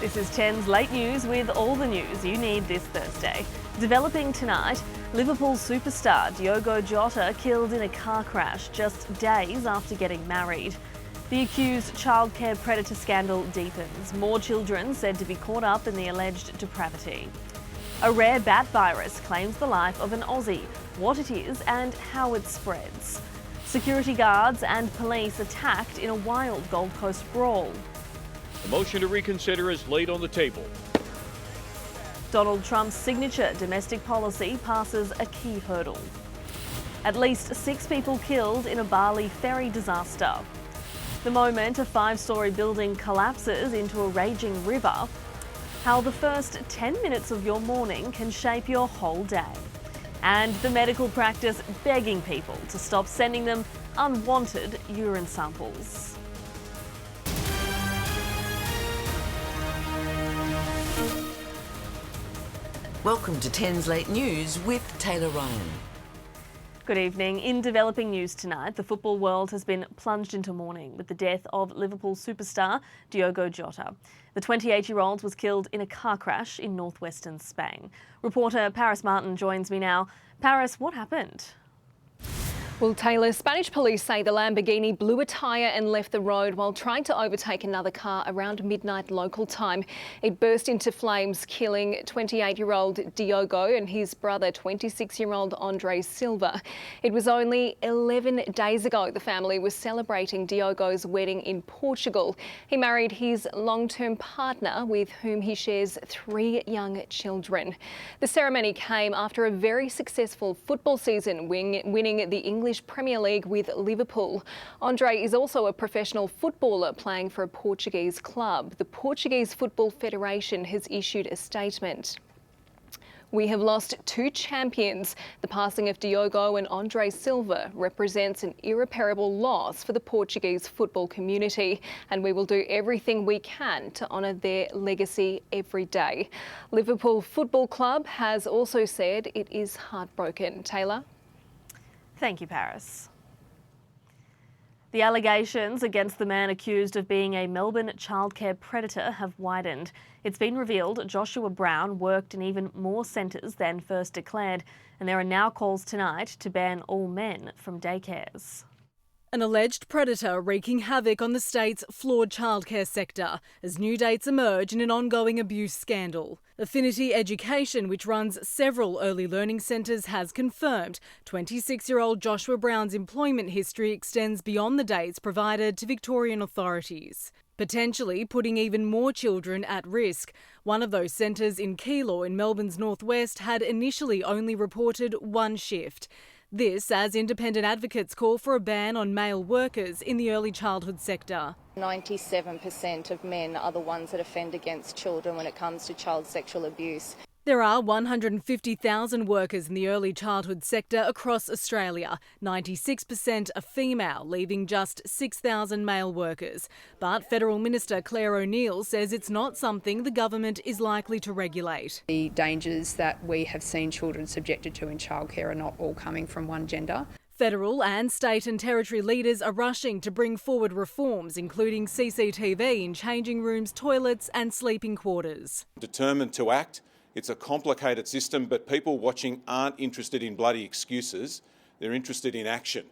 This is 10's late news with all the news you need this Thursday. Developing tonight, Liverpool superstar Diogo Jota killed in a car crash just days after getting married. The accused childcare predator scandal deepens. More children said to be caught up in the alleged depravity. A rare bat virus claims the life of an Aussie, what it is and how it spreads. Security guards and police attacked in a wild Gold Coast brawl. A motion to reconsider is laid on the table. Donald Trump's signature domestic policy passes a key hurdle. At least 6 people killed in a Bali ferry disaster. The moment a 5-storey building collapses into a raging river. How the first 10 minutes of your morning can shape your whole day. And the medical practice begging people to stop sending them unwanted urine samples. Welcome to 10's Late News with Taylor Ryan. Good evening. In developing news tonight, the football world has been plunged into mourning with the death of Liverpool superstar Diogo Jota. The 28-year-old was killed in a car crash in northwestern Spain. Reporter Paris Martin joins me now. Paris, what happened? Well, Taylor, Spanish police say the Lamborghini blew a tyre and left the road while trying to overtake another car around midnight local time. It burst into flames, killing 28-year-old Diogo and his brother, 26-year-old Andre Silva. It was only 11 days ago the family was celebrating Diogo's wedding in Portugal. He married his long-term partner with whom he shares 3 young children. The ceremony came after a very successful football season, winning the English Premier League with Liverpool. Andre is also a professional footballer playing for a Portuguese club. The Portuguese Football Federation has issued a statement. We have lost 2 champions. The passing of Diogo and Andre Silva represents an irreparable loss for the Portuguese football community, and we will do everything we can to honour their legacy every day. Liverpool Football Club has also said it is heartbroken. Taylor? Thank you, Paris. The allegations against the man accused of being a Melbourne childcare predator have widened. It's been revealed Joshua Brown worked in even more centres than first declared, and there are now calls tonight to ban all men from daycares. An alleged predator wreaking havoc on the state's flawed childcare sector as new dates emerge in an ongoing abuse scandal. Affinity Education, which runs several early learning centres, has confirmed 26-year-old Joshua Brown's employment history extends beyond the dates provided to Victorian authorities, potentially putting even more children at risk. One of those centres in Keilor in Melbourne's northwest had initially only reported 1 shift. This as independent advocates call for a ban on male workers in the early childhood sector. 97% of men are the ones that offend against children when it comes to child sexual abuse. There are 150,000 workers in the early childhood sector across Australia. 96% are female, leaving just 6,000 male workers. But Federal Minister Claire O'Neil says it's not something the government is likely to regulate. The dangers that we have seen children subjected to in childcare are not all coming from one gender. Federal and state and territory leaders are rushing to bring forward reforms, including CCTV in changing rooms, toilets and sleeping quarters. Determined to act. It's a complicated system, but people watching aren't interested in bloody excuses. They're interested in action.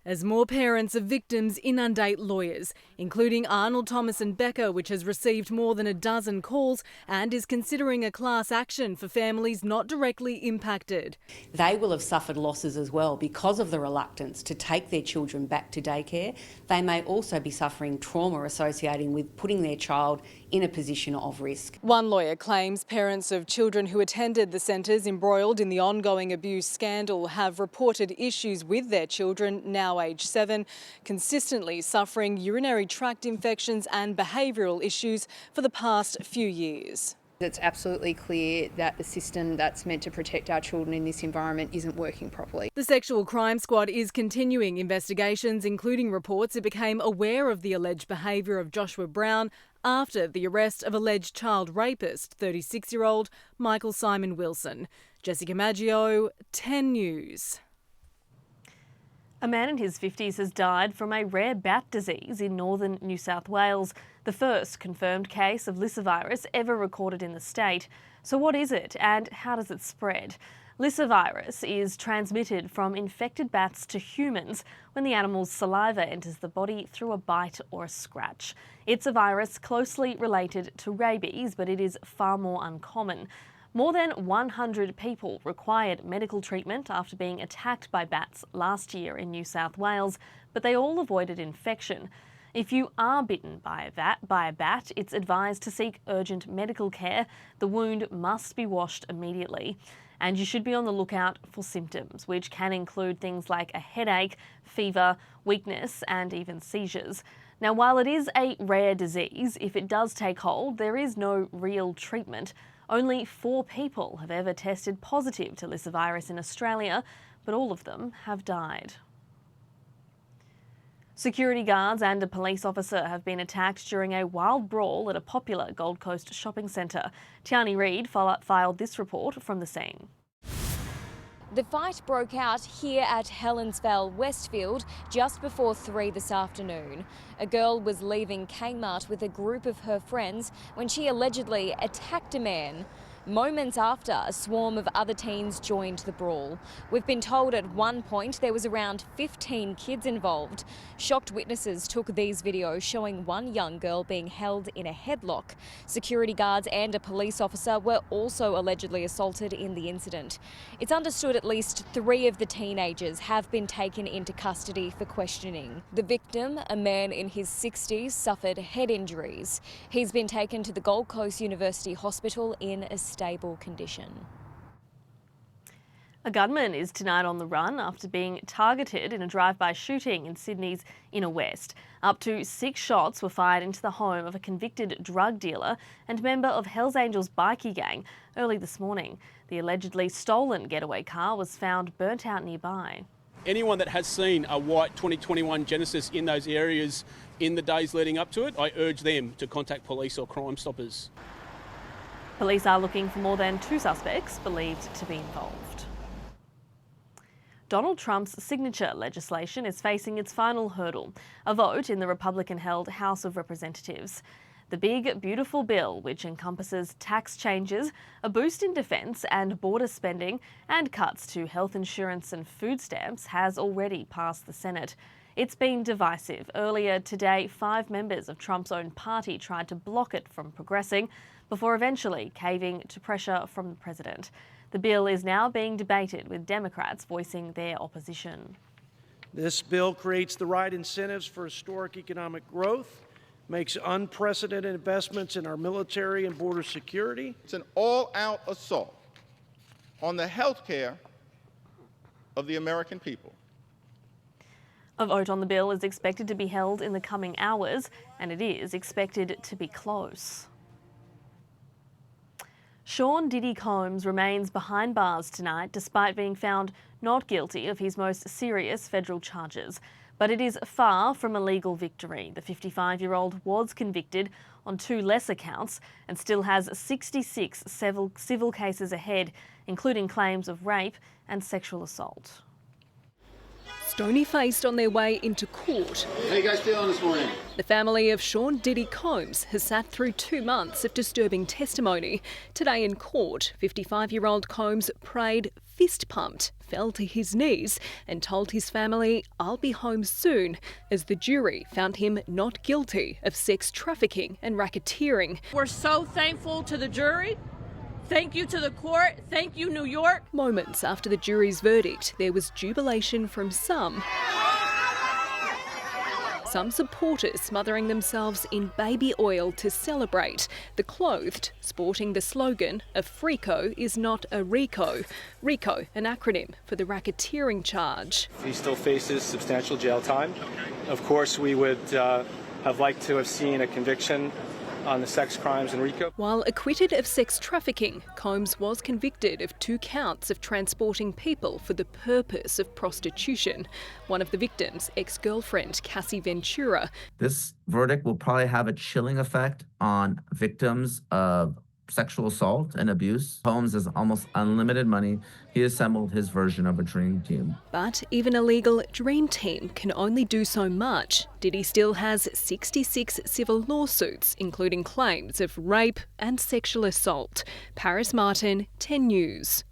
As more parents of victims inundate lawyers, including Arnold Thomas and Becker, which has received more than a dozen calls and is considering a class action for families not directly impacted. They will have suffered losses as well because of the reluctance to take their children back to daycare. They may also be suffering trauma associating with putting their child in a position of risk. One lawyer claims parents of children who attended the centres embroiled in the ongoing abuse scandal have reported issues with their children, now aged 7, consistently suffering urinary tract infections and behavioural issues for the past few years. It's absolutely clear that the system that's meant to protect our children in this environment isn't working properly. The Sexual Crime Squad is continuing investigations, including reports it became aware of the alleged behaviour of Joshua Brown after the arrest of alleged child rapist, 36-year-old Michael Simon Wilson. Jessica Maggio, 10 News. A man in his 50s has died from a rare bat disease in northern New South Wales. the first confirmed case of lyssavirus ever recorded in the state. So what is it and how does it spread? Lyssavirus is transmitted from infected bats to humans when the animal's saliva enters the body through a bite or a scratch. It's a virus closely related to rabies, but it is far more uncommon. More than 100 people required medical treatment after being attacked by bats last year in New South Wales, but they all avoided infection. If you are bitten by a bat, it's advised to seek urgent medical care. The wound must be washed immediately. And you should be on the lookout for symptoms, which can include things like a headache, fever, weakness, and even seizures. Now, while it is a rare disease, if it does take hold, there is no real treatment. Only 4 people have ever tested positive to lyssavirus in Australia, but all of them have died. Security guards and a police officer have been attacked during a wild brawl at a popular Gold Coast shopping centre. Tiani Reid filed this report from the scene. The fight broke out here at Helensvale, Westfield, just before 3 this afternoon. A girl was leaving Kmart with a group of her friends when she allegedly attacked a man. Moments after, a swarm of other teens joined the brawl. We've been told at one point there was around 15 kids involved. Shocked witnesses took these videos showing one young girl being held in a headlock. Security guards and a police officer were also allegedly assaulted in the incident. It's understood at least 3 of the teenagers have been taken into custody for questioning. The victim, a man in his 60s, suffered head injuries. He's been taken to the Gold Coast University Hospital in a stable condition. A gunman is tonight on the run after being targeted in a drive-by shooting in Sydney's Inner West. Up to 6 shots were fired into the home of a convicted drug dealer and member of Hells Angels bikie gang early this morning. The allegedly stolen getaway car was found burnt out nearby. Anyone that has seen a white 2021 Genesis in those areas in the days leading up to it, I urge them to contact police or Crime Stoppers. Police are looking for more than 2 suspects believed to be involved. Donald Trump's signature legislation is facing its final hurdle, a vote in the Republican-held House of Representatives. The big, beautiful bill, which encompasses tax changes, a boost in defence and border spending, and cuts to health insurance and food stamps, has already passed the Senate. It's been divisive. Earlier today, 5 members of Trump's own party tried to block it from progressing, before eventually caving to pressure from the president. The bill is now being debated, with Democrats voicing their opposition. This bill creates the right incentives for historic economic growth, makes unprecedented investments in our military and border security. It's an all-out assault on the health care of the American people. A vote on the bill is expected to be held in the coming hours, and it is expected to be close. Sean Diddy Combs remains behind bars tonight despite being found not guilty of his most serious federal charges. But it is far from a legal victory. The 55-year-old was convicted on 2 lesser counts and still has 66 civil cases ahead, including claims of rape and sexual assault. Stony-faced on their way into court. How you guys feeling this morning? The family of Sean Diddy Combs has sat through 2 months of disturbing testimony. Today in court, 55-year-old Combs prayed, fist-pumped, fell to his knees and told his family, "I'll be home soon," as the jury found him not guilty of sex trafficking and racketeering. We're so thankful to the jury. Thank you to the court. Thank you, New York. Moments after the jury's verdict, there was jubilation from some. Some supporters smothering themselves in baby oil to celebrate. The clothed sporting the slogan, "A Freako is not a Rico." Rico, an acronym for the racketeering charge. He still faces substantial jail time. Of course, we would have liked to have seen a conviction on the sex crimes in RICO. While acquitted of sex trafficking, Combs was convicted of 2 counts of transporting people for the purpose of prostitution. One of the victims, ex-girlfriend Cassie Ventura. This verdict will probably have a chilling effect on victims of sexual assault and abuse. Holmes has almost unlimited money. He assembled his version of a dream team. But even a legal dream team can only do so much. Diddy still has 66 civil lawsuits, including claims of rape and sexual assault. Paris Martin, 10 News.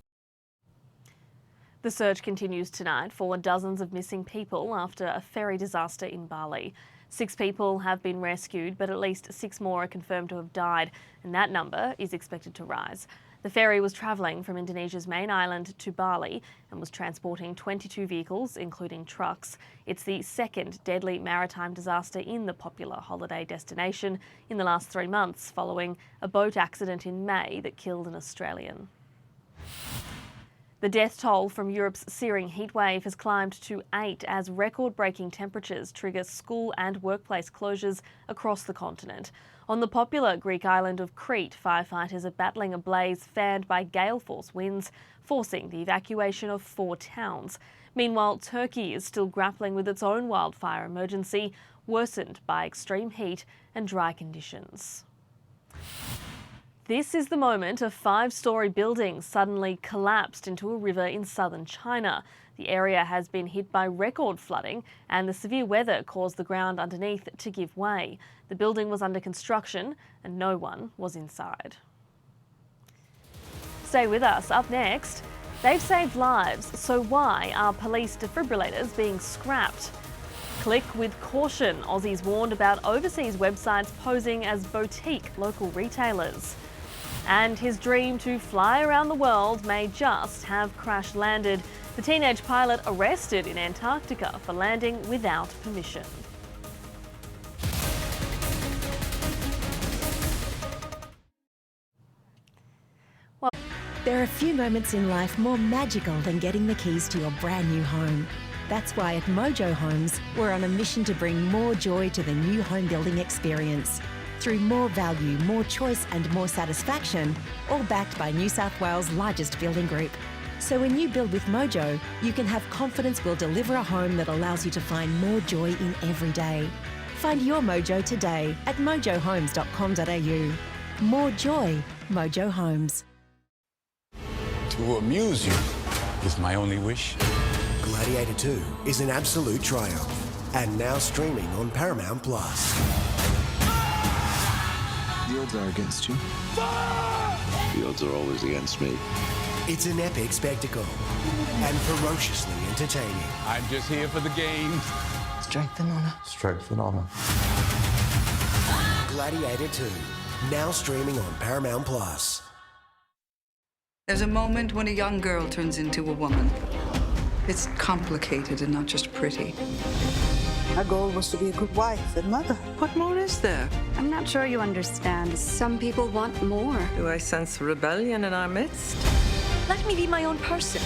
The search continues tonight for dozens of missing people after a ferry disaster in Bali. 6 people have been rescued, but at least 6 more are confirmed to have died, and that number is expected to rise. The ferry was travelling from Indonesia's main island to Bali and was transporting 22 vehicles, including trucks. It's the second deadly maritime disaster in the popular holiday destination in the last 3 months, following a boat accident in May that killed an Australian. The death toll from Europe's searing heatwave has climbed to 8 as record-breaking temperatures trigger school and workplace closures across the continent. On the popular Greek island of Crete, firefighters are battling a blaze fanned by gale-force winds, forcing the evacuation of 4 towns. Meanwhile, Turkey is still grappling with its own wildfire emergency, worsened by extreme heat and dry conditions. This is the moment a 5-storey building suddenly collapsed into a river in southern China. The area has been hit by record flooding, and the severe weather caused the ground underneath to give way. The building was under construction and no one was inside. Stay with us. Up next, they've saved lives, so why are police defibrillators being scrapped? Click with caution. Aussies warned about overseas websites posing as boutique local retailers. And his dream to fly around the world may just have crash landed. The teenage pilot arrested in Antarctica for landing without permission. There are few moments in life more magical than getting the keys to your brand new home. That's why at Mojo Homes, we're on a mission to bring more joy to the new home building experience. Through more value, more choice and more satisfaction, all backed by New South Wales' largest building group. So when you build with Mojo, you can have confidence we'll deliver a home that allows you to find more joy in every day. Find your Mojo today at mojohomes.com.au. More joy, Mojo Homes. To amuse you is my only wish. Gladiator 2 is an absolute triumph and now streaming on Paramount+. The odds are against you. The odds are always against me. It's an epic spectacle and ferociously entertaining. I'm just here for the games. Strength and honor. Strength and honor. Gladiator 2, now streaming on Paramount+. There's a moment when a young girl turns into a woman. It's complicated and not just pretty. Our goal was to be a good wife and mother. What more is there? I'm not sure you understand. Some people want more. Do I sense rebellion in our midst? Let me be my own person.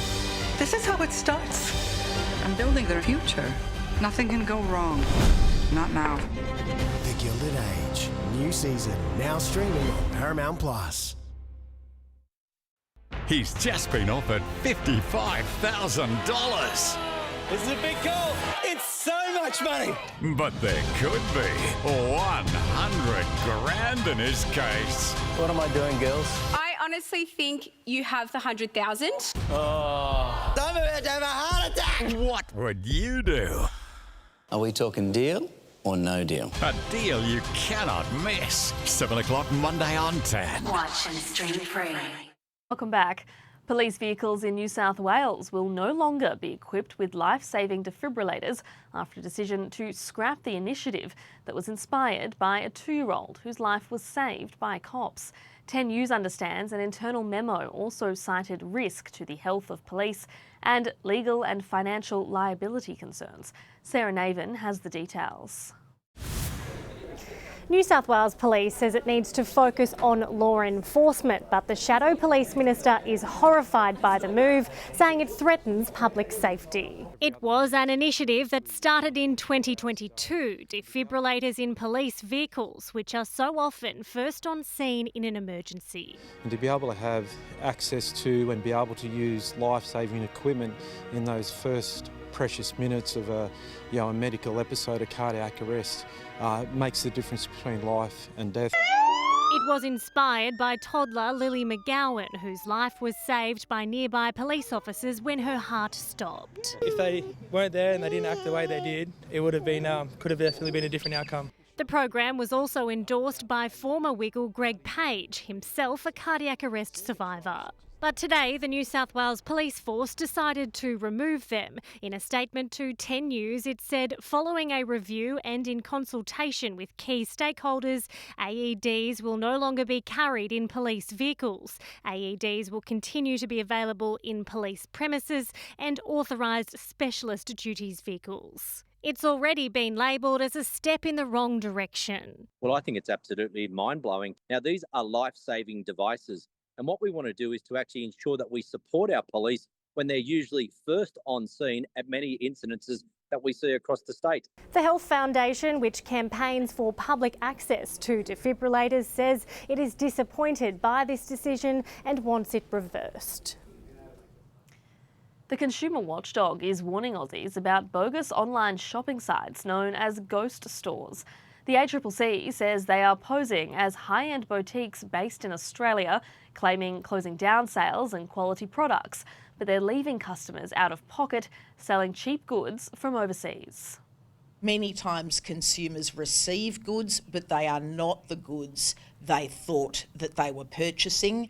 This is how it starts. I'm building their future. Nothing can go wrong. Not now. The Gilded Age, new season, now streaming on Paramount+. He's just been offered $55,000. This is a big call. It's so much money. But there could be 100 grand in his case. What am I doing, girls? I honestly think you have the 100,000. Oh. I'm about to have a heart attack. What would you do? Are we talking deal or no deal? A deal you cannot miss. 7 o'clock Monday on 10. Watch and stream free. Welcome back. Police vehicles in New South Wales will no longer be equipped with life-saving defibrillators after a decision to scrap the initiative that was inspired by a 2-year-old whose life was saved by cops. 10 News understands an internal memo also cited risk to the health of police and legal and financial liability concerns. Sarah Naven has the details. New South Wales Police says it needs to focus on law enforcement, but the Shadow Police Minister is horrified by the move, saying it threatens public safety. It was an initiative that started in 2022, defibrillators in police vehicles, which are so often first on scene in an emergency. And to be able to have access to and be able to use life-saving equipment in those first precious minutes of a medical episode, a cardiac arrest, makes the difference between life and death. It was inspired by toddler Lily McGowan, whose life was saved by nearby police officers when her heart stopped. If they weren't there and they didn't act the way they did, it would have been could have definitely been a different outcome. The program was also endorsed by former Wiggle Greg Page, himself a cardiac arrest survivor. But today, the New South Wales Police Force decided to remove them. In a statement to 10 News, it said, following a review and in consultation with key stakeholders, AEDs will no longer be carried in police vehicles. AEDs will continue to be available in police premises and authorised specialist duties vehicles. It's already been labelled as a step in the wrong direction. Well, I think it's absolutely mind-blowing. Now, these are life-saving devices. And what we want to do is to actually ensure that we support our police when they're usually first on scene at many incidences that we see across the state. The Health Foundation, which campaigns for public access to defibrillators, says it is disappointed by this decision and wants it reversed. The consumer watchdog is warning Aussies about bogus online shopping sites known as ghost stores. The ACCC says they are posing as high-end boutiques based in Australia, claiming closing down sales and quality products, but they're leaving customers out of pocket, selling cheap goods from overseas. Many times consumers receive goods, but they are not the goods they thought that they were purchasing.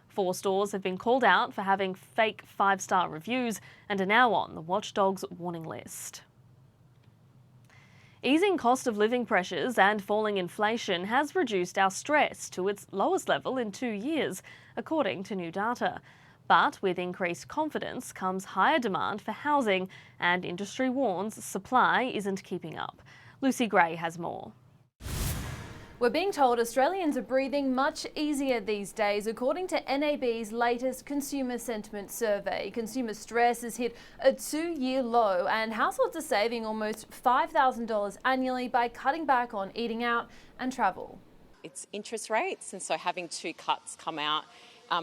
4 stores have been called out for having fake 5-star reviews and are now on the watchdog's warning list. Easing cost of living pressures and falling inflation has reduced our stress to its lowest level in 2 years, according to new data. But with increased confidence comes higher demand for housing, and industry warns supply isn't keeping up. Lucy Gray has more. We're being told Australians are breathing much easier these days, according to NAB's latest consumer sentiment survey. Consumer stress has hit a 2-year low, and households are saving almost $5,000 annually by cutting back on eating out and travel. It's interest rates, and so having 2 cuts come out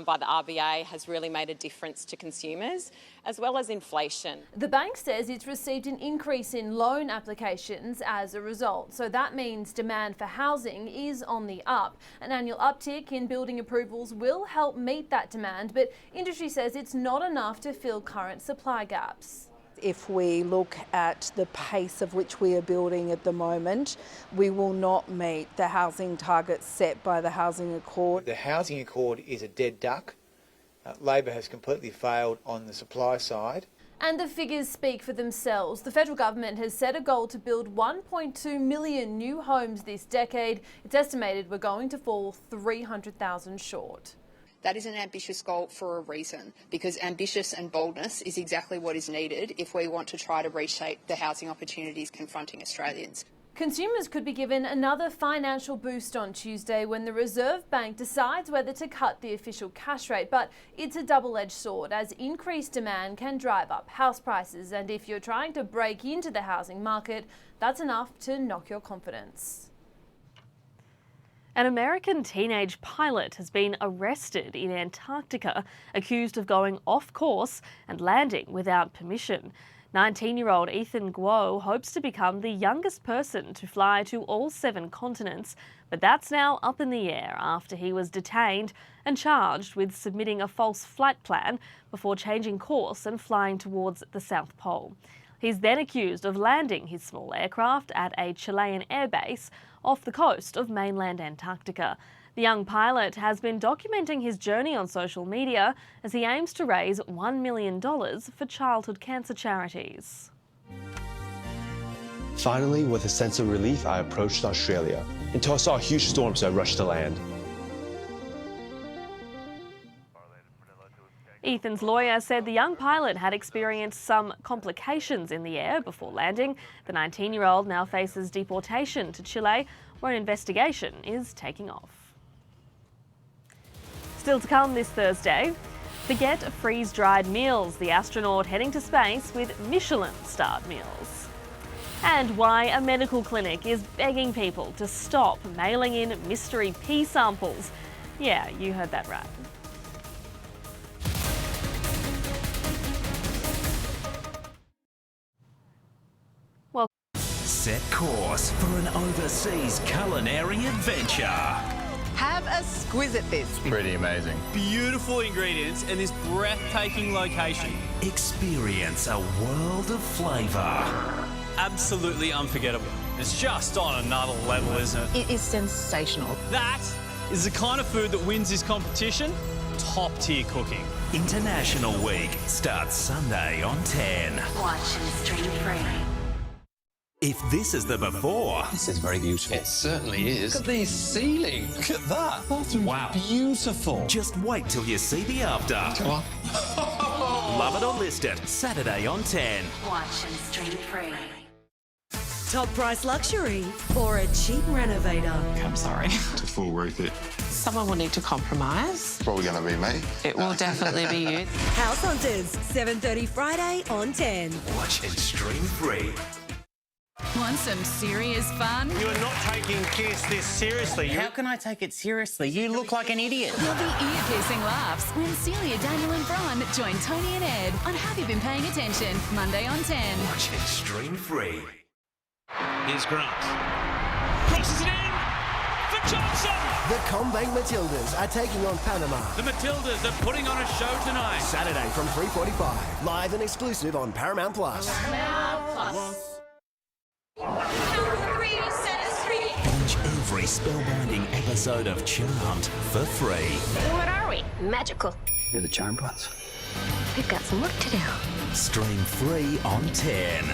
by the RBA has really made a difference to consumers, as well as inflation. The bank says it's received an increase in loan applications as a result, so that means demand for housing is on the up. An annual uptick in building approvals will help meet that demand, but industry says it's not enough to fill current supply gaps. If we look at the pace of which we are building at the moment, we will not meet the housing targets set by the Housing Accord. The Housing Accord is a dead duck. Labor has completely failed on the supply side. And the figures speak for themselves. The federal government has set a goal to build 1.2 million new homes this decade. It's estimated we're going to fall 300,000 short. That is an ambitious goal for a reason, because ambitious and boldness is exactly what is needed if we want to try to reshape the housing opportunities confronting Australians. Consumers could be given another financial boost on Tuesday when the Reserve Bank decides whether to cut the official cash rate, but it's a double-edged sword as increased demand can drive up house prices, and if you're trying to break into the housing market, that's enough to knock your confidence. An American teenage pilot has been arrested in Antarctica, accused of going off course and landing without permission. 19-year-old Ethan Guo hopes to become the youngest person to fly to all 7 continents, but that's now up in the air after he was detained and charged with submitting a false flight plan before changing course and flying towards the South Pole. He's then accused of landing his small aircraft at a Chilean airbase off the coast of mainland Antarctica. The young pilot has been documenting his journey on social media as he aims to raise $1 million for childhood cancer charities. Finally, with a sense of relief, I approached Australia until I saw a huge storm, so I rushed to land. Ethan's lawyer said the young pilot had experienced some complications in the air before landing. The 19-year-old now faces deportation to Chile, where an investigation is taking off. Still to come this Thursday, forget freeze-dried meals, the astronaut heading to space with Michelin-starred meals. And why a medical clinic is begging people to stop mailing in mystery pee samples. Yeah, you heard that right. set course for an overseas culinary adventure. Have a squiz at this. Pretty amazing. Beautiful ingredients and this breathtaking location. Experience a world of flavour. Absolutely unforgettable. It's just on another level, isn't it? It is sensational. That is the kind of food that wins this competition. Top tier cooking. International Week starts Sunday on 10. Watch and stream free. If this is the before... This is very beautiful. It certainly is. Look at these ceilings. Look at that. Bathroom's wow. Beautiful. Just wait till you see the after. Come on. Love it or list it. Saturday on 10. Watch and stream free. Top price luxury or a cheap renovator? I'm sorry. It's full worth it. Someone will need to compromise. Probably going to be me. It will definitely be you. House Hunters, 7:30 Friday on 10. Watch and stream free. Want some serious fun? You are not taking Kiss this seriously. How can I take it seriously? You look like an idiot. There'll be ear-piercing laughs when Celia, Daniel and Bron join Tony and Ed on Have You Been Paying Attention? Monday on 10. Watch and stream free. Here's Grant. Crosses it in for Johnson. The Combank Matildas are taking on Panama. The Matildas are putting on a show tonight. Saturday from 3:45. Live and exclusive on Paramount Plus. Binge every spellbinding episode of Charmed for free. What are we? Magical. You're the charmed ones. We've got some work to do. Stream free on 10.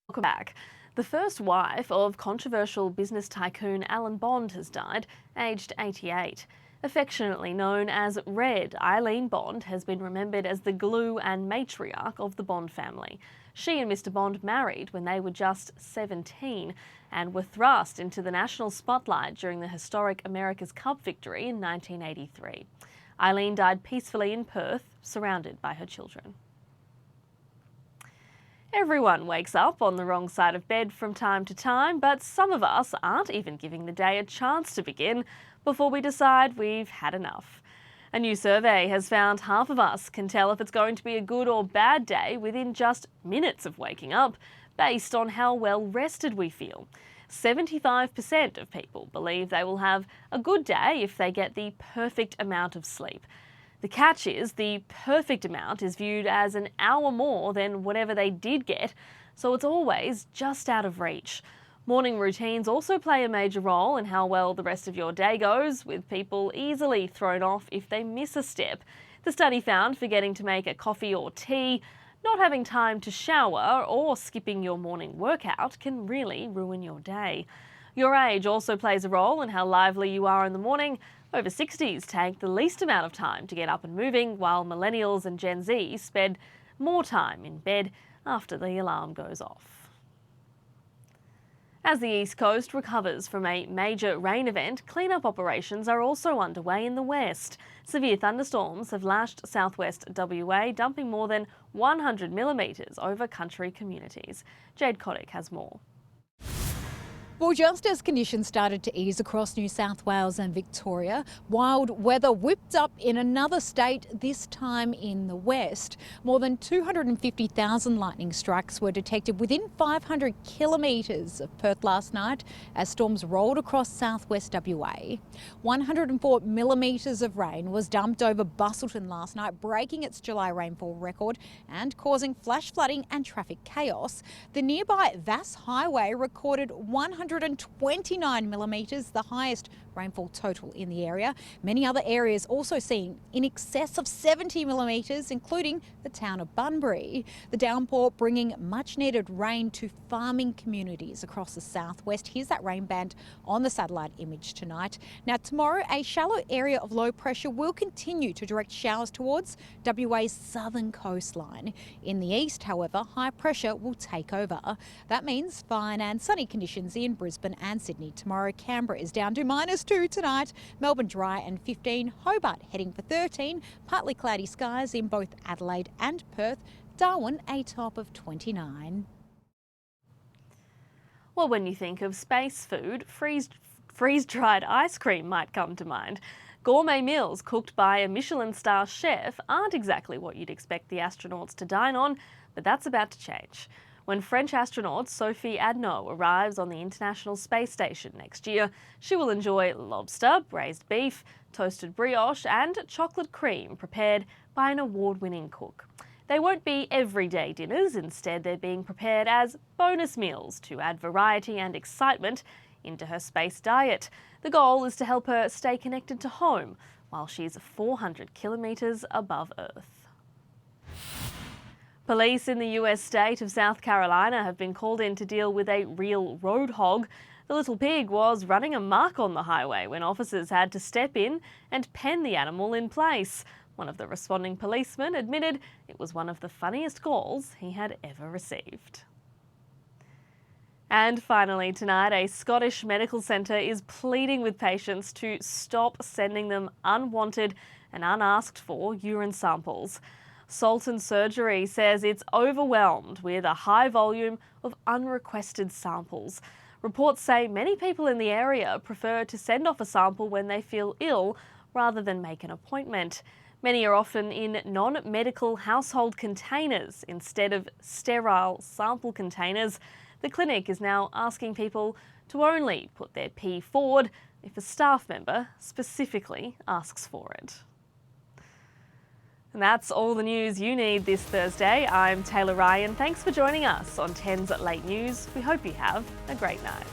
Welcome back. The first wife of controversial business tycoon Alan Bond has died, aged 88. Affectionately known as Red, Eileen Bond has been remembered as the glue and matriarch of the Bond family. She and Mr. Bond married when they were just 17 and were thrust into the national spotlight during the historic America's Cup victory in 1983. Eileen died peacefully in Perth, surrounded by her children. Everyone wakes up on the wrong side of bed from time to time, but some of us aren't even giving the day a chance to begin before we decide we've had enough. A new survey has found half of us can tell if it's going to be a good or bad day within just minutes of waking up, based on how well rested we feel. 75% of people believe they will have a good day if they get the perfect amount of sleep. The catch is the perfect amount is viewed as an hour more than whatever they did get, so it's always just out of reach. Morning routines also play a major role in how well the rest of your day goes, with people easily thrown off if they miss a step. The study found forgetting to make a coffee or tea, not having time to shower, or skipping your morning workout can really ruin your day. Your age also plays a role in how lively you are in the morning. Over 60s take the least amount of time to get up and moving, while millennials and Gen Z spend more time in bed after the alarm goes off. As the East Coast recovers from a major rain event, clean-up operations are also underway in the west. Severe thunderstorms have lashed southwest WA, dumping more than 100 millimetres over country communities. Jade Kotick has more. Well, just as conditions started to ease across New South Wales and Victoria, wild weather whipped up in another state, this time in the west. More than 250,000 lightning strikes were detected within 500 kilometres of Perth last night as storms rolled across southwest WA. 104 millimetres of rain was dumped over Busselton last night, breaking its July rainfall record and causing flash flooding and traffic chaos. The nearby Vass Highway recorded 129 millimetres, the highest rainfall total in the area. Many other areas also seeing in excess of 70 millimetres, including the town of Bunbury. The downpour bringing much needed rain to farming communities across the southwest. Here's that rain band on the satellite image tonight. Now tomorrow, a shallow area of low pressure will continue to direct showers towards WA's southern coastline. In the east, however, high pressure will take over. That means fine and sunny conditions in Brisbane and Sydney. Tomorrow, Canberra is down to -2 tonight. Melbourne dry and 15. Hobart heading for 13. Partly cloudy skies in both Adelaide and Perth. Darwin a top of 29. Well, when you think of space food, freeze-dried ice cream might come to mind. Gourmet meals cooked by a Michelin star chef aren't exactly what you'd expect the astronauts to dine on, but that's about to change. When French astronaut Sophie Adno arrives on the International Space Station next year, she will enjoy lobster, braised beef, toasted brioche and chocolate cream prepared by an award-winning cook. They won't be everyday dinners, instead they're being prepared as bonus meals to add variety and excitement into her space diet. The goal is to help her stay connected to home while she's 400 kilometres above Earth. Police in the US state of South Carolina have been called in to deal with a real road hog. The little pig was running amok on the highway when officers had to step in and pen the animal in place. One of the responding policemen admitted it was one of the funniest calls he had ever received. And finally tonight, a Scottish medical centre is pleading with patients to stop sending them unwanted and unasked for urine samples. Salton Surgery says it's overwhelmed with a high volume of unrequested samples. Reports say many people in the area prefer to send off a sample when they feel ill rather than make an appointment. Many are often in non-medical household containers instead of sterile sample containers. The clinic is now asking people to only put their pee forward if a staff member specifically asks for it. And that's all the news you need this Thursday. I'm Taylor Ryan. Thanks for joining us on 10's Late News. We hope you have a great night.